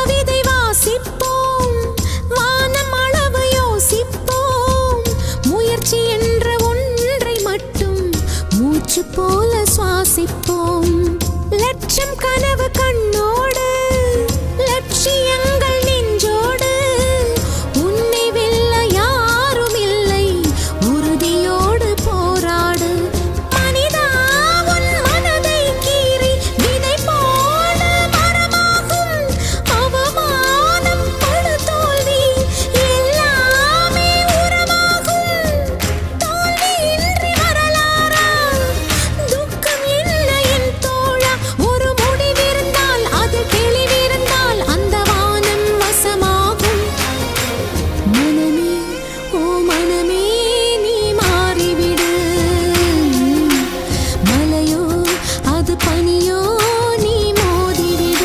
கவிதை வாசிப்போம், வானம் அளவு யோசிப்போம், முயற்சி என்ற ஒன்றை மட்டும் மூச்சு போல சுவாசிப்போம். லட்சம் கனவு